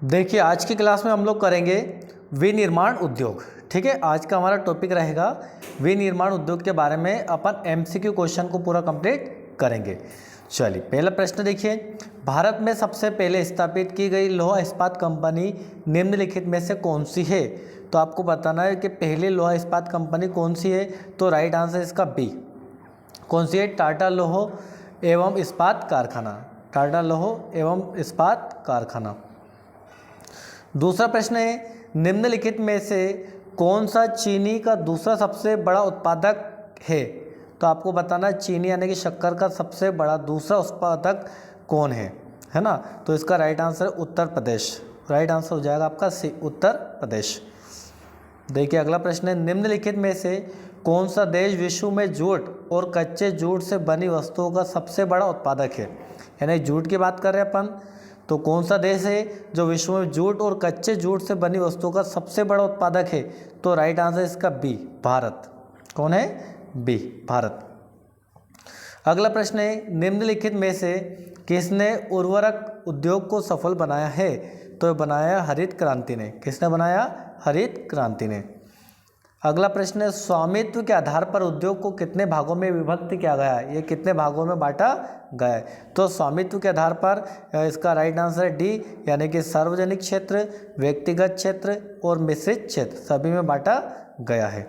देखिए, आज की क्लास में हम लोग करेंगे विनिर्माण उद्योग। ठीक है, आज का हमारा टॉपिक रहेगा विनिर्माण उद्योग के बारे में। अपन एमसीक्यू क्वेश्चन को पूरा कंप्लीट करेंगे। चलिए, पहला प्रश्न देखिए, भारत में सबसे पहले स्थापित की गई लौह इस्पात कंपनी निम्नलिखित में से कौन सी है? तो आपको बताना है कि पहली लौह इस्पात कंपनी कौन सी है। तो राइट आंसर इसका बी। कौन सी है? टाटा लौह एवं इस्पात कारखाना। टाटा लौह एवं इस्पात कारखाना। दूसरा प्रश्न है, निम्नलिखित में से कौन सा चीनी का दूसरा सबसे बड़ा उत्पादक है? तो आपको बताना है चीनी यानी कि शक्कर का सबसे बड़ा दूसरा उत्पादक कौन है ना। तो इसका right answer Uttar Pradesh. Right answer हो जाएगा आपका सी, उत्तर प्रदेश। देखिए, अगला प्रश्न है, निम्नलिखित में से कौन सा देश विश्व में जूट और कच्चे जूट से बनी वस्तुओं का सबसे बड़ा उत्पादक है? यानी जूट की बात कर रहे हैं अपन, तो कौन सा देश है जो विश्व में जूट और कच्चे जूट से बनी वस्तुओं का सबसे बड़ा उत्पादक है? तो राइट आंसर इसका बी, भारत। कौन है? बी, भारत। अगला प्रश्न है, निम्नलिखित में से किसने उर्वरक उद्योग को सफल बनाया है? तो बनाया हरित क्रांति ने। किसने बनाया? हरित क्रांति ने। अगला प्रश्न है, स्वामित्व के आधार पर उद्योग को कितने भागों में विभक्त किया गया है? ये कितने भागों में बांटा गया है? तो स्वामित्व के आधार पर इसका राइट आंसर है डी, यानी कि सार्वजनिक क्षेत्र, व्यक्तिगत क्षेत्र और मिश्रित क्षेत्र सभी में बांटा गया है।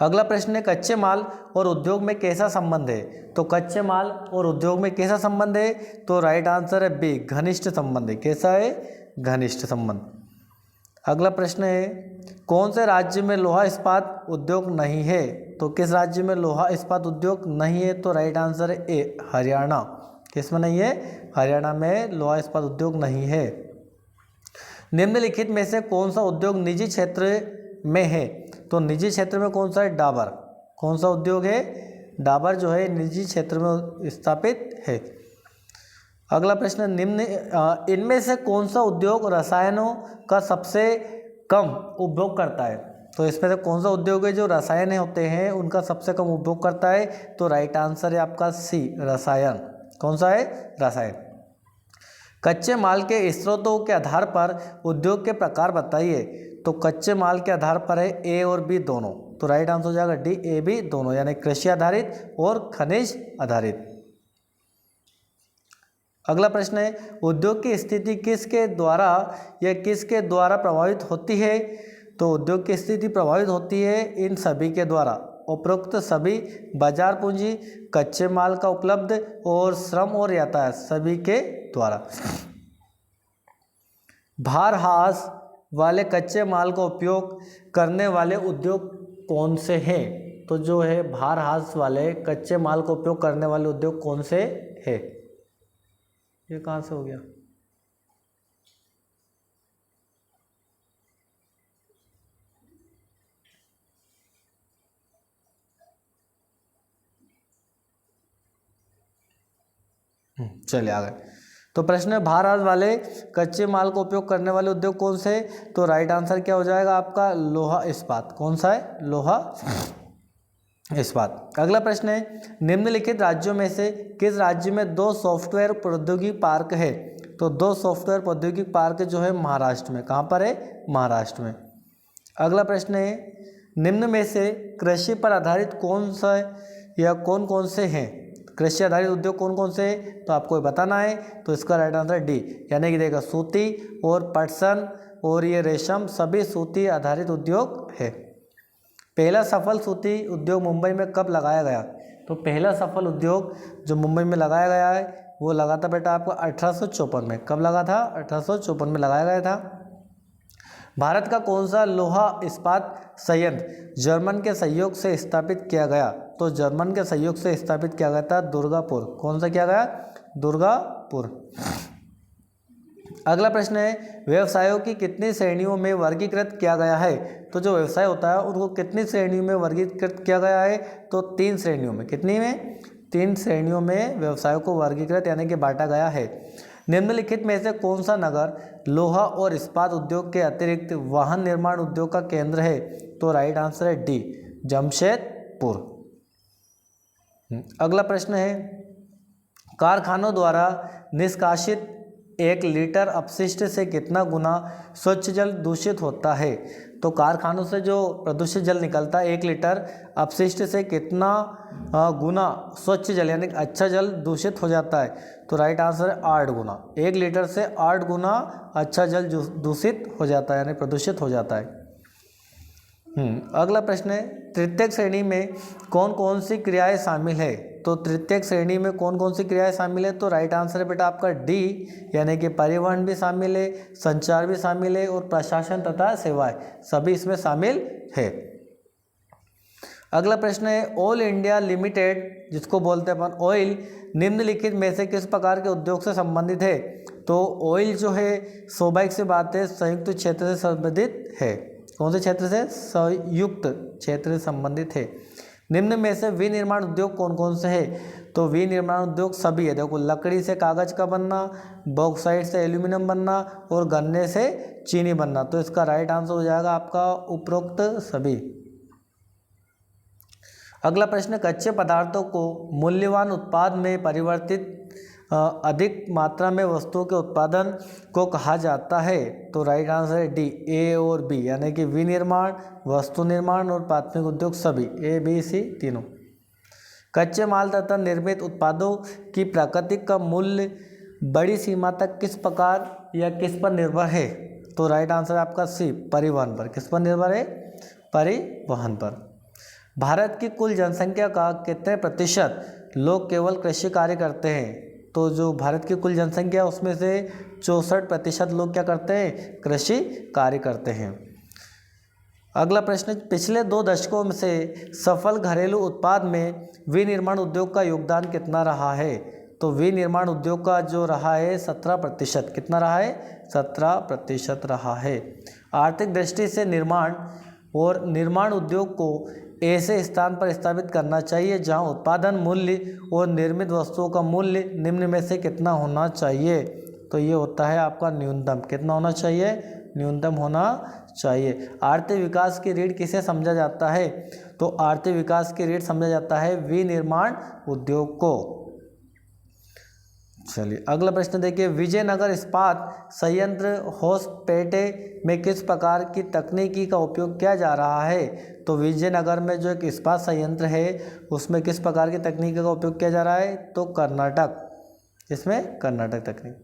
अगला प्रश्न है, कच्चे माल और उद्योग में कैसा संबंध है? तो कच्चे माल और उद्योग में कैसा संबंध है? तो राइट आंसर है बी, घनिष्ठ संबंध है। कैसा है? घनिष्ठ संबंध। अगला प्रश्न है, कौन से राज्य में लोहा इस्पात उद्योग नहीं है? तो किस राज्य में लोहा इस्पात उद्योग नहीं है? तो राइट आंसर है ए, हरियाणा। किस में नहीं है? हरियाणा में लोहा इस्पात उद्योग नहीं है। निम्नलिखित में से कौन सा उद्योग निजी क्षेत्र में है? तो निजी क्षेत्र में कौन सा है? डाबर। कौन सा उद्योग है? डाबर जो है निजी क्षेत्र में स्थापित है। अगला प्रश्न, इनमें से कौन सा उद्योग रसायनों का सबसे कम उपभोग करता है? तो इसमें से कौन सा उद्योग है जो रसायन होते हैं उनका सबसे कम उपभोग करता है? तो राइट आंसर है आपका सी, रसायन। कौन सा है? रसायन। कच्चे माल के स्रोतों के आधार पर उद्योग के प्रकार बताइए। तो कच्चे माल के आधार पर है ए और बी दोनों। तो राइट आंसर हो जाएगा डी, ए बी दोनों, यानी कृषि आधारित और खनिज आधारित। अगला प्रश्न है, उद्योग की स्थिति किसके द्वारा या किसके द्वारा प्रभावित होती है? तो उद्योग की स्थिति प्रभावित होती है इन सभी के द्वारा। उपरोक्त सभी, बाजार पूंजी, कच्चे माल का उपलब्ध और श्रम और यातायात सभी के द्वारा। भारहास वाले कच्चे माल का उपयोग करने वाले उद्योग कौन से हैं? तो जो है भारहास वाले कच्चे माल का उपयोग करने वाले उद्योग कौन से हैं? ये कहाँ से हो गया? चलिए आ गए। तो प्रश्न है, भारहास वाले कच्चे माल का उपयोग करने वाले उद्योग कौन से? तो राइट आंसर क्या हो जाएगा आपका? लोहा इस्पात। कौन सा है? लोहा इस्पात। अगला प्रश्न है, निम्नलिखित राज्यों में से किस राज्य में 2 सॉफ्टवेयर प्रौद्योगिकी पार्क है? तो 2 सॉफ्टवेयर प्रौद्योगिकी पार्क जो है महाराष्ट्र में। कहाँ पर है? महाराष्ट्र में। अगला प्रश्न है, निम्न में से कृषि पर आधारित कौन सा या कौन कौन से हैं? कृषि आधारित उद्योग कौन कौन से हैं? तो आपको बताना है। तो इसका राइट आंसर डी, यानी कि देखा सूती और पटसन और ये रेशम सभी सूती आधारित उद्योग है। पहला सफल सूती उद्योग मुंबई में कब लगाया गया? तो पहला सफल उद्योग जो मुंबई में लगाया गया है वो लगा था बेटा आपको 1854 में। कब लगा था? 1854 में लगाया गया था। भारत का कौन सा लोहा इस्पात संयंत्र जर्मन के सहयोग से स्थापित किया गया? तो जर्मन के सहयोग से स्थापित किया गया था दुर्गापुर। कौन सा किया गया? दुर्गापुर। अगला प्रश्न है, व्यवसायों की कितनी श्रेणियों में वर्गीकृत किया गया है? तो जो व्यवसाय होता है उनको कितनी श्रेणियों में वर्गीकृत किया गया है? तो 3 श्रेणियों में। कितनी में? 3 श्रेणियों में व्यवसायों को वर्गीकृत यानी कि बांटा गया है। निम्नलिखित में से कौन सा नगर लोहा और इस्पात उद्योग के अतिरिक्त वाहन निर्माण उद्योग का केंद्र है? तो राइट आंसर है डी, जमशेदपुर। अगला प्रश्न है, कारखानों द्वारा निष्कासित एक लीटर अपशिष्ट से कितना गुना स्वच्छ जल दूषित होता है? तो कारखानों से जो प्रदूषित जल निकलता है 1 लीटर अपशिष्ट से कितना गुना स्वच्छ जल यानी अच्छा जल दूषित हो जाता है? तो राइट आंसर है 8 गुना। 1 लीटर से 8 गुना अच्छा जल दूषित हो जाता है यानी प्रदूषित हो जाता है। अगला प्रश्न है, तृतीयक श्रेणी में कौन कौन सी क्रियाएं शामिल है? तो तृतीयक श्रेणी में कौन कौन सी क्रियाएं शामिल है? तो राइट आंसर है बेटा आपका डी, यानी कि परिवहन भी शामिल है, संचार भी शामिल है और प्रशासन तथा सेवाएं सभी इसमें शामिल है। अगला प्रश्न है, ऑल इंडिया लिमिटेड जिसको बोलते हैं अपन ऑयल, निम्नलिखित में से किस प्रकार के उद्योग से संबंधित है? तो ऑयल जो है स्वाभाविक सी बात है संयुक्त क्षेत्र से संबंधित है। कौन से क्षेत्र से? संयुक्त क्षेत्र से संबंधित है। निम्न में से विनिर्माण उद्योग कौन कौन से है? तो विनिर्माण उद्योग सभी है। देखो, लकड़ी से कागज का बनना, बॉक्साइट से एल्यूमिनियम बनना और गन्ने से चीनी बनना। तो इसका राइट आंसर हो जाएगा आपका उपरोक्त सभी। अगला प्रश्न, कच्चे पदार्थों को मूल्यवान उत्पाद में परिवर्तित अधिक मात्रा में वस्तुओं के उत्पादन को कहा जाता है? तो राइट आंसर है डी, ए और बी, यानी कि विनिर्माण, वस्तु निर्माण और प्राथमिक उद्योग सभी, ए बी सी तीनों। कच्चे माल तथा निर्मित उत्पादों की प्राकृतिक का मूल्य बड़ी सीमा तक किस प्रकार या किस पर निर्भर है? तो राइट आंसर है आपका सी, परिवहन पर। किस पर निर्भर है? परिवहन पर। भारत की कुल जनसंख्या का कितने प्रतिशत लोग केवल कृषि कार्य करते हैं? तो जो भारत की कुल जनसंख्या उसमें से 64% लोग क्या करते हैं? कृषि कार्य करते हैं। अगला प्रश्न, पिछले 2 दशकों में से सफल घरेलू उत्पाद में विनिर्माण उद्योग का योगदान कितना रहा है? तो विनिर्माण उद्योग का जो रहा है 17%। कितना रहा है? 17% रहा है। आर्थिक दृष्टि से निर्माण और निर्माण उद्योग को ऐसे स्थान पर स्थापित करना चाहिए जहां उत्पादन मूल्य और निर्मित वस्तुओं का मूल्य निम्न में से कितना होना चाहिए? तो ये होता है आपका न्यूनतम। कितना होना चाहिए? न्यूनतम होना चाहिए। आर्थिक विकास की रीढ़ किसे समझा जाता है? तो आर्थिक विकास की रीढ़ समझा जाता है विनिर्माण उद्योग को। चलिए अगला प्रश्न देखिए, विजयनगर इस्पात संयंत्र होसपेटे में किस प्रकार की तकनीकी का उपयोग किया जा रहा है? तो विजयनगर में जो एक इस्पात संयंत्र है उसमें किस प्रकार की तकनीक का उपयोग किया जा रहा है? तो कर्नाटक, इसमें कर्नाटक तकनीक।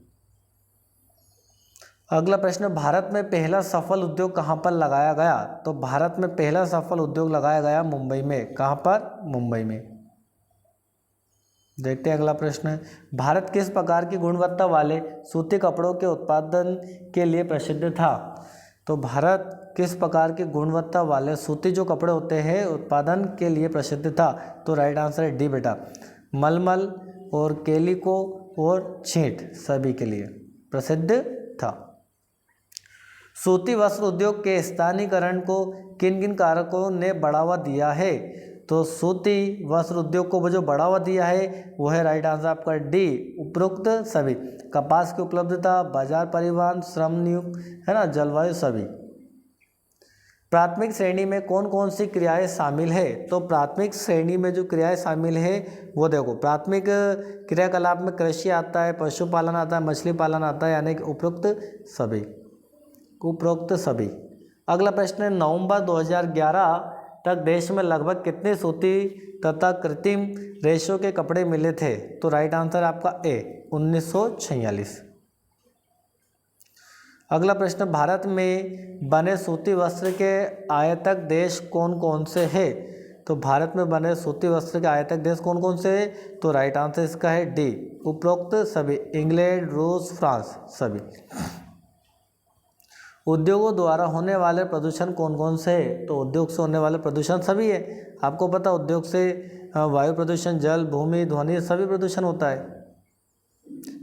अगला प्रश्न, भारत में पहला सफल उद्योग कहाँ पर लगाया गया? तो भारत में पहला सफल उद्योग लगाया गया मुंबई में। कहाँ पर? मुंबई में। देखते हैं अगला प्रश्न है, भारत किस प्रकार की गुणवत्ता वाले सूती कपड़ों के उत्पादन के लिए प्रसिद्ध था? तो भारत किस प्रकार की गुणवत्ता वाले सूती जो कपड़े होते हैं उत्पादन के लिए प्रसिद्ध था? तो राइट आंसर है डी बेटा, मलमल और कैलिको और छींट सभी के लिए प्रसिद्ध था। सूती वस्त्र उद्योग के स्थानीयकरण को किन किन कारकों ने बढ़ावा दिया है? तो सूती वस्त्र उद्योग को जो बढ़ावा दिया है वो है राइट आंसर आपका डी, उपरोक्त सभी। कपास की उपलब्धता, बाजार परिवहन, श्रम नियुक्त है ना, जलवायु सभी। प्राथमिक श्रेणी में कौन कौन सी क्रियाएं शामिल है? तो प्राथमिक श्रेणी में जो क्रियाएं शामिल है वो देखो, प्राथमिक क्रियाकलाप में कृषि आता है, पशुपालन आता है, मछली पालन आता है, यानी कि उपरोक्त सभी, उपरोक्त सभी। अगला प्रश्न है, नवंबर 2011 तक देश में लगभग कितने सूती तथा कृत्रिम रेशों के कपड़े मिले थे? तो राइट आंसर आपका ए, 1946। अगला प्रश्न, भारत में बने सूती वस्त्र के आयातक देश कौन कौन से हैं? तो भारत में बने सूती वस्त्र के आयातक देश कौन कौन से हैं? तो राइट आंसर इसका है डी, उपरोक्त सभी, इंग्लैंड, रूस, फ्रांस सभी। उद्योगों द्वारा होने वाले प्रदूषण कौन कौन से हैं? तो उद्योग से होने वाले प्रदूषण सभी है। आपको पता उद्योग से वायु प्रदूषण, जल, भूमि, ध्वनि सभी प्रदूषण होता है।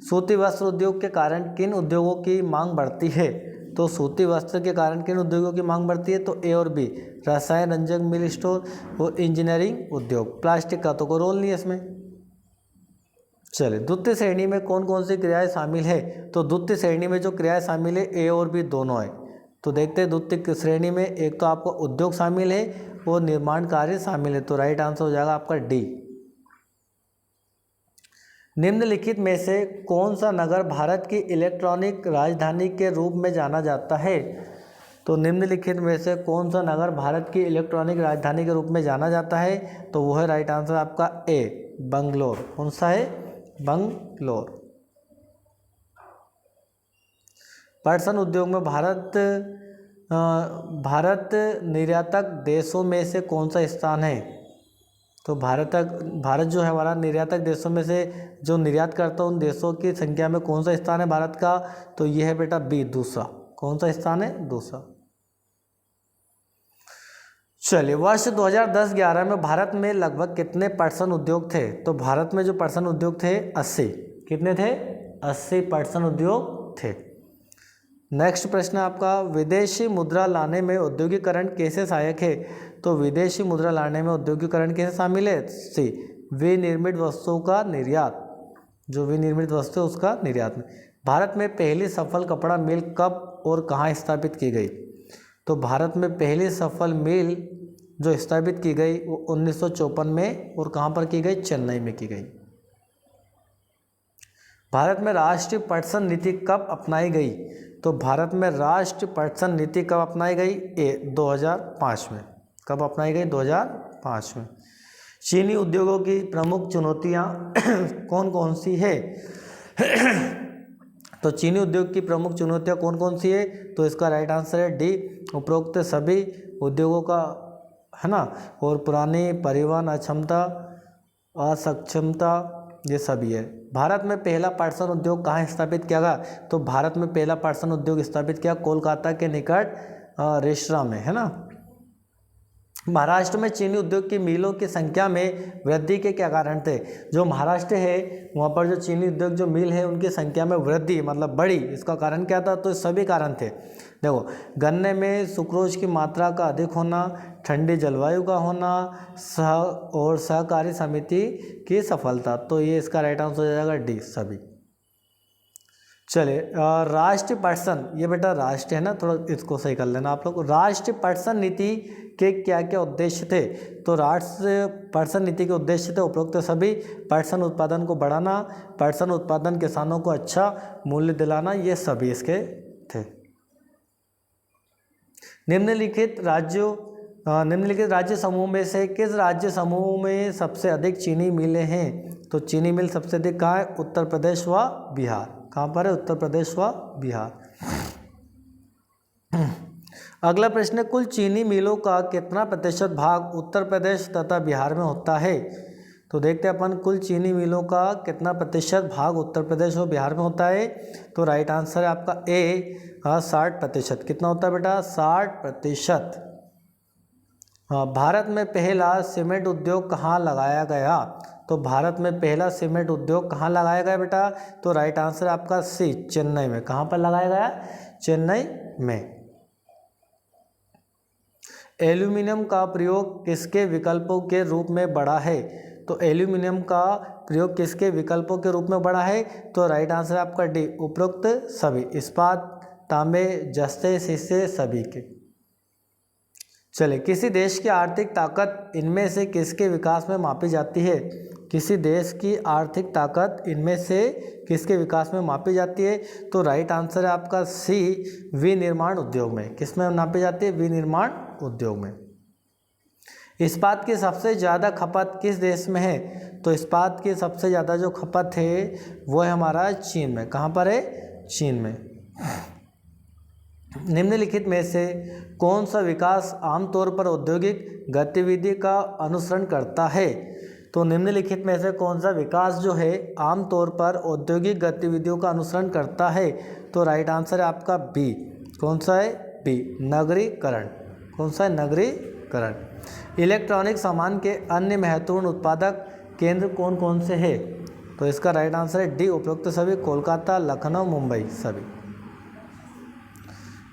सूती वस्त्र उद्योग के कारण किन उद्योगों की मांग बढ़ती है? तो सूती वस्त्र के कारण किन उद्योगों की मांग बढ़ती है? तो ए और बी, रसायन, रंजक, मिल स्टोर और इंजीनियरिंग उद्योग। प्लास्टिक का तो कोई रोल नहीं है इसमें। चलिए, द्वितीय श्रेणी में कौन कौन सी क्रियाएं शामिल है? तो द्वितीय श्रेणी में जो क्रियाएं शामिल है ए और बी दोनों है। तो देखते हैं द्वितीय श्रेणी में एक तो आपका उद्योग शामिल है और निर्माण कार्य शामिल है। तो राइट आंसर हो जाएगा आपका डी। निम्नलिखित में से कौन सा नगर भारत की इलेक्ट्रॉनिक राजधानी के रूप में जाना जाता है? तो निम्नलिखित में से कौन सा नगर भारत की इलेक्ट्रॉनिक राजधानी के रूप में जाना जाता है? तो वो है राइट आंसर आपका ए, बंगलोर। कौन सा है? बंगलोर। पटसन उद्योग में भारत निर्यातक देशों में से कौन सा स्थान है? तो भारत जो है हमारा निर्यातक देशों में से जो निर्यात करता है उन देशों की संख्या में कौन सा स्थान है भारत का? तो ये है बेटा बी, दूसरा। कौन सा स्थान है? दूसरा। चलिए, वर्ष 2010-11 में भारत में लगभग कितने पटसन उद्योग थे? तो भारत में जो पटसन उद्योग थे 80। कितने थे? 80 पटसन उद्योग थे। नेक्स्ट प्रश्न आपका, विदेशी मुद्रा लाने में औद्योगिकरण कैसे सहायक है? तो विदेशी मुद्रा लाने में औद्योगिकरण कैसे शामिल है? सी, विनिर्मित वस्तुओं का निर्यात। जो विनिर्मित वस्तु है उसका निर्यात में। भारत में पहली सफल कपड़ा मिल कब और कहाँ स्थापित की गई? तो भारत में पहली सफल मिल जो स्थापित की गई वो 1954 में, और कहाँ पर की गई? चेन्नई में की गई। भारत में राष्ट्रीय पटसन नीति कब अपनाई गई? तो भारत में राष्ट्रीय पटसन नीति कब अपनाई गई? ए, 2005 में। कब अपनाई गई? 2005 में। चीनी उद्योगों की प्रमुख चुनौतियां कौन कौन सी है? तो चीनी उद्योग की प्रमुख चुनौतियां कौन कौन सी है? तो इसका राइट आंसर है डी, उपरोक्त सभी उद्योगों का, है ना। और पुरानी परिवहन अक्षमता, असक्षमता, ये सभी है। भारत में पहला पटसन उद्योग कहाँ स्थापित किया गया? तो भारत में पहला पटसन उद्योग स्थापित किया कोलकाता के निकट रेशरा में, है ना। महाराष्ट्र में चीनी उद्योग की मिलों की संख्या में वृद्धि के क्या कारण थे? जो महाराष्ट्र है वहाँ पर जो चीनी उद्योग जो मिल है उनकी संख्या में वृद्धि मतलब बढ़ी, इसका कारण क्या था? तो सभी कारण थे। देखो, गन्ने में सुक्रोज की मात्रा का अधिक होना, ठंडी जलवायु का होना, और सहकारी समिति की सफलता। तो ये इसका राइट आंसर हो जाएगा डी, सभी। चलिए, राष्ट्रीय पटसन, ये बेटा राष्ट्रीय है ना, थोड़ा इसको सही कर लेना आप लोग। राष्ट्रीय पटसन नीति के क्या क्या उद्देश्य थे? तो राष्ट्रीय पटसन नीति के उद्देश्य थे उपरोक्त सभी। पटसन उत्पादन को बढ़ाना, पटसन उत्पादन किसानों को अच्छा मूल्य दिलाना, ये सभी इसके थे। निम्नलिखित राज्य समूह में से किस राज्य समूह में सबसे अधिक चीनी मिलें हैं? तो चीनी मिल सबसे अधिक कहाँ है? उत्तर प्रदेश व बिहार। कहाँ पर है? उत्तर प्रदेश व बिहार। अगला प्रश्न है, कुल चीनी मिलों का कितना प्रतिशत भाग उत्तर प्रदेश तथा बिहार में होता है? तो देखते हैं अपन, कुल चीनी मिलों का कितना प्रतिशत भाग उत्तर प्रदेश और बिहार में होता है? तो राइट आंसर है आपका ए, 60%। कितना होता है बेटा? 60%। भारत में पहला सीमेंट उद्योग कहाँ लगाया गया? तो भारत में पहला सीमेंट उद्योग कहाँ लगाया गया बेटा? तो राइट आंसर आपका सी, चेन्नई में। कहाँ पर लगाया गया? चेन्नई में। एल्यूमिनियम का प्रयोग किसके विकल्पों के रूप में बढ़ा है? तो एल्यूमिनियम का प्रयोग किसके विकल्पों के रूप में बढ़ा है? तो राइट आंसर आपका डी, उपरोक्त सभी। इस्पात, तांबे, जस्ते, शीशे, सभी के। चले, किसी देश की आर्थिक ताकत इनमें से किसके विकास में मापी जाती है? किसी देश की आर्थिक ताकत इनमें से किसके विकास में मापी जाती है? तो राइट आंसर है आपका सी, विनिर्माण उद्योग में। किसमें नापी जाती है? विनिर्माण उद्योग में। इस्पात की सबसे ज़्यादा खपत किस देश में है? तो इस्पात की सबसे ज़्यादा जो खपत है वो है हमारा चीन में। कहाँ पर है? चीन में। निम्नलिखित में से कौन सा विकास आमतौर पर औद्योगिक गतिविधि का अनुसरण करता है? तो निम्नलिखित में से कौन सा विकास जो है आमतौर पर औद्योगिक गतिविधियों का अनुसरण करता है? तो राइट आंसर है आपका बी। कौन सा है? बी, नगरीकरण। कौन सा है? नगरीकरण। इलेक्ट्रॉनिक सामान के अन्य महत्वपूर्ण उत्पादक केंद्र कौन कौन से हैं? तो इसका राइट आंसर है डी, उपरोक्त सभी। कोलकाता, लखनऊ, मुंबई, सभी।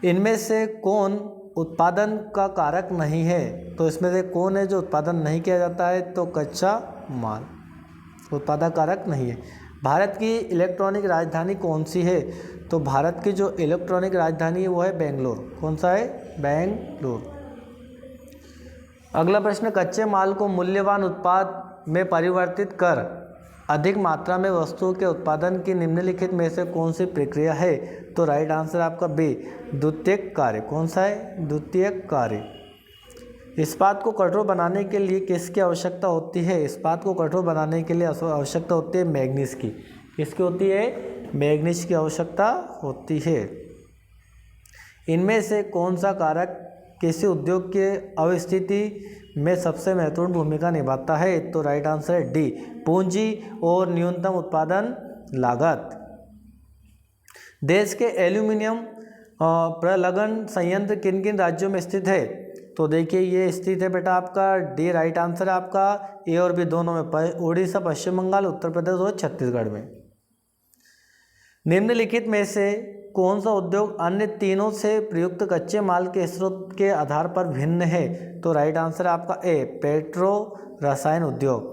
इनमें से कौन उत्पादन का कारक नहीं है? तो इसमें से कौन है जो उत्पादन नहीं किया जाता है? तो कच्चा माल उत्पादक कारक नहीं है। भारत की इलेक्ट्रॉनिक राजधानी कौन सी है? तो भारत की जो इलेक्ट्रॉनिक राजधानी है वो है बेंगलोर। कौन सा है? बेंगलोर। अगला प्रश्न, कच्चे माल को मूल्यवान उत्पाद में परिवर्तित कर अधिक मात्रा में वस्तुओं के उत्पादन की निम्नलिखित में से कौन सी प्रक्रिया है? तो राइट आंसर आपका बी, द्वितीयक कार्य। कौन सा है? द्वितीयक कार्य। इस्पात को कठोर बनाने के लिए किसकी आवश्यकता होती है? इस्पात को कठोर बनाने के लिए आवश्यकता होती है मैग्नीज की। किसकी होती है? मैग्नीज की आवश्यकता होती है। इनमें से कौन सा कारक किसी उद्योग के अवस्थिति में सबसे महत्वपूर्ण भूमिका निभाता है? तो राइट आंसर है डी, पूंजी और न्यूनतम उत्पादन लागत। देश के एल्यूमिनियम प्रलगन संयंत्र किन किन राज्यों में स्थित है? तो देखिए ये स्थित है बेटा आपका डी, राइट आंसर है आपका ए और बी दोनों में, उड़ीसा, पश्चिम बंगाल, उत्तर प्रदेश और छत्तीसगढ़ में। निम्नलिखित में से कौन सा उद्योग अन्य तीनों से प्रयुक्त कच्चे माल के स्रोत के आधार पर भिन्न है? तो राइट आंसर है आपका ए, पेट्रो रसायन उद्योग।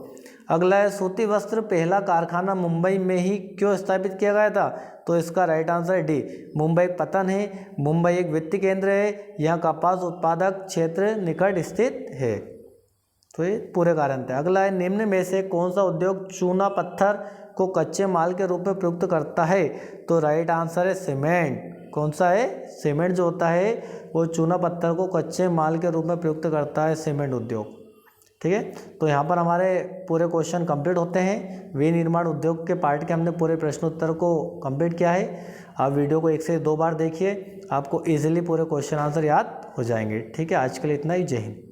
अगला है सूती वस्त्र पहला कारखाना मुंबई में ही क्यों स्थापित किया गया था? तो इसका राइट आंसर है डी, मुंबई पतन है, मुंबई एक वित्तीय केंद्र है, यहाँ कपास उत्पादक क्षेत्र निकट स्थित है। तो ये पूरे कारण थे। अगला है निम्न में से कौन सा उद्योग चूना पत्थर को कच्चे माल के रूप में प्रयुक्त करता है? तो राइट आंसर है सीमेंट। कौन सा है? सीमेंट जो होता है वो चूना पत्थर को कच्चे माल के रूप में प्रयुक्त करता है सीमेंट उद्योग। ठीक है, तो यहाँ पर हमारे पूरे क्वेश्चन कंप्लीट होते हैं। विनिर्माण उद्योग के पार्ट के हमने पूरे प्रश्न उत्तर को कंप्लीट किया है। आप वीडियो को 1 से 2 बार देखिए, आपको इजीली पूरे क्वेश्चन आंसर याद हो जाएंगे। ठीक है, आज के लिए इतना ही। जय हिंद।